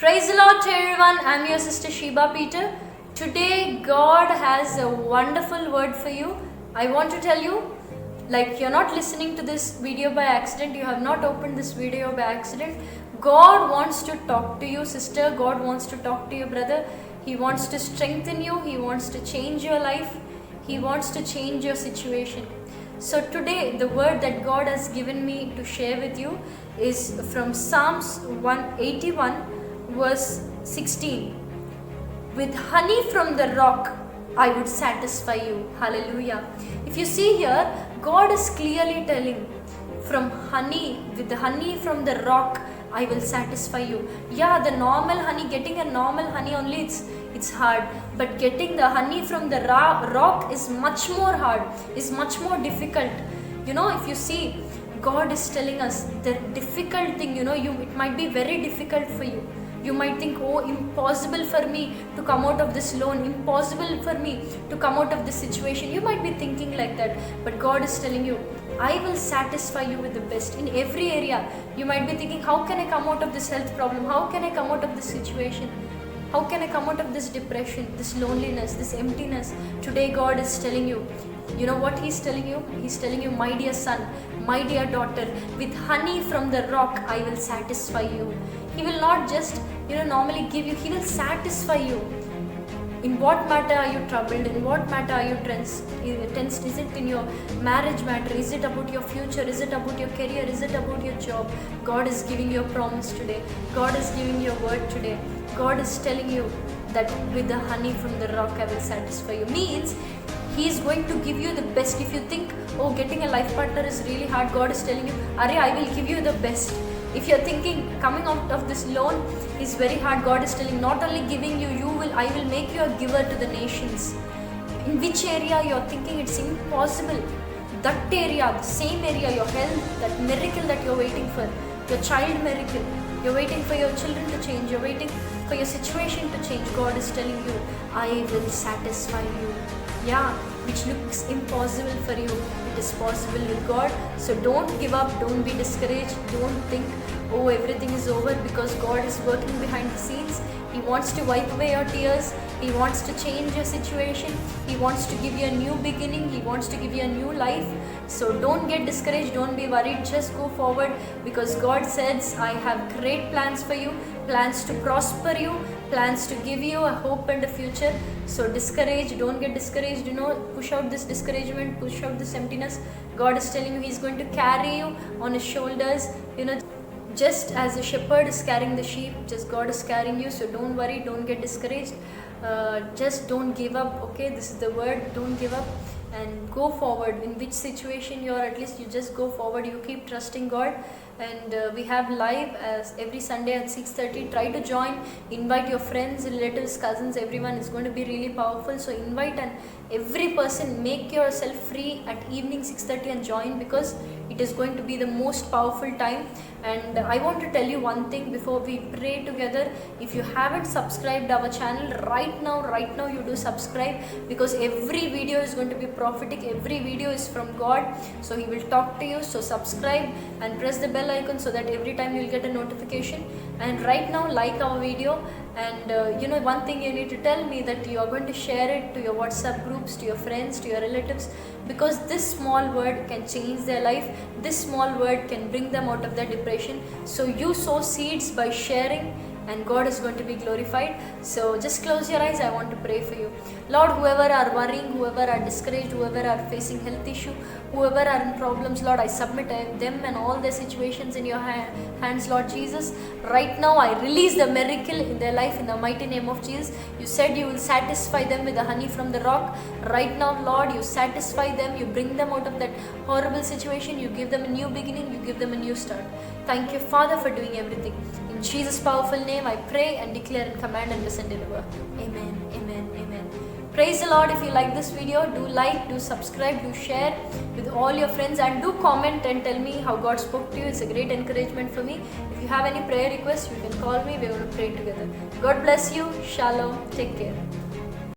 Praise the Lord to everyone. I'm your sister Sheba Peter. Today God has a wonderful word for you. I want to tell you, like, you're not listening to this video by accident. You have not opened this video by accident. God wants to talk to you, sister. God wants to talk to you, brother. He wants to strengthen you. He wants to change your life. He wants to change your situation. So today the word that God has given me to share with you is from Psalms 181 verse 16. With honey from the rock I would satisfy you. Hallelujah. If you see here, God is clearly telling, with the honey from the rock I will satisfy you. Yeah, the normal honey, getting a normal honey only, it's hard, but getting the honey from the rock is much more hard, is much more difficult. If you see, God is telling us the difficult thing, it might be very difficult for you. You might think, oh, impossible for me to come out of this loan, impossible for me to come out of this situation. You might be thinking like that, but God is telling you, I will satisfy you with the best in every area. You might be thinking, how can I come out of this health problem? How can I come out of this situation? How can I come out of this depression, this loneliness, this emptiness? Today God is telling you, you know what He's telling you? He's telling you, my dear son, my dear daughter, with honey from the rock I will satisfy you. He will not just, normally give you, He will satisfy you. In what matter are you troubled? In what matter are you tensed? Is it in your marriage matter? Is it about your future? Is it about your career? Is it about your job? God is giving you a promise today. God is giving you a word today. God is telling you that with the honey from the rock I will satisfy you. Means He is going to give you the best. If you think, oh, getting a life partner is really hard, God is telling you, Arey, I will give you the best. If you're thinking coming out of this loan is very hard, God is telling, not only giving you, I will make you a giver to the nations. In which area you're thinking it's impossible, that area, the same area, your health, that miracle that you're waiting for, your child miracle, you're waiting for your children to change, you're waiting for your situation to change, God is telling you, I will satisfy you. Yeah, which looks impossible for you, it is possible with God. So don't give up, don't be discouraged, don't think, oh, everything is over, because God is working behind the scenes. He wants to wipe away your tears. He wants to change your situation. He wants to give you a new beginning. He wants to give you a new life. So don't get discouraged, don't be worried, just go forward, because God says, I have great plans for you, plans to prosper you, plans to give you a hope and a future. So don't get discouraged, push out this discouragement, push out this emptiness. God is telling you He's going to carry you on His shoulders, just as a shepherd is carrying the sheep, just God is carrying you. So don't worry, don't get discouraged, just don't give up. Okay, this is the word, don't give up and go forward. In which situation you are, at least you just go forward, you keep trusting God. And we have live as every Sunday at 6:30. Try to join, invite your friends, relatives, cousins, everyone. Is going to be really powerful. So invite, and every person, make yourself free at evening 6:30 and join, because it is going to be the most powerful time. And I want to tell you one thing before we pray together. If you haven't subscribed our channel, right now you do subscribe, because every video is going to be prophetic, every video is from God, so He will talk to you. So subscribe and press the bell icon so that every time you'll get a notification. And right now, like our video, and one thing you need to tell me, that you are going to share it to your WhatsApp groups, to your friends, to your relatives, because this small word can change their life. This small word can bring them out of their depression. So you sow seeds by sharing, and God is going to be glorified. So just close your eyes, I want to pray for you. Lord, whoever are worrying, whoever are discouraged, whoever are facing health issue, whoever are in problems, Lord, I submit them and all their situations in your hands, Lord Jesus. Right now I release the miracle in their life in the mighty name of Jesus. You said you will satisfy them with the honey from the rock. Right now, Lord, you satisfy them, you bring them out of that horrible situation, you give them a new beginning, you give them a new start. Thank you, Father, for doing everything. In Jesus' powerful name I pray and declare and command and listen, deliver. Amen, amen, amen. Praise the Lord. If you like this video, do like, do subscribe, do share with all your friends, and do comment and tell me how God spoke to you. It's a great encouragement for me. If you have any prayer requests, you can call me. We're going to pray together. God bless you. Shalom. Take care.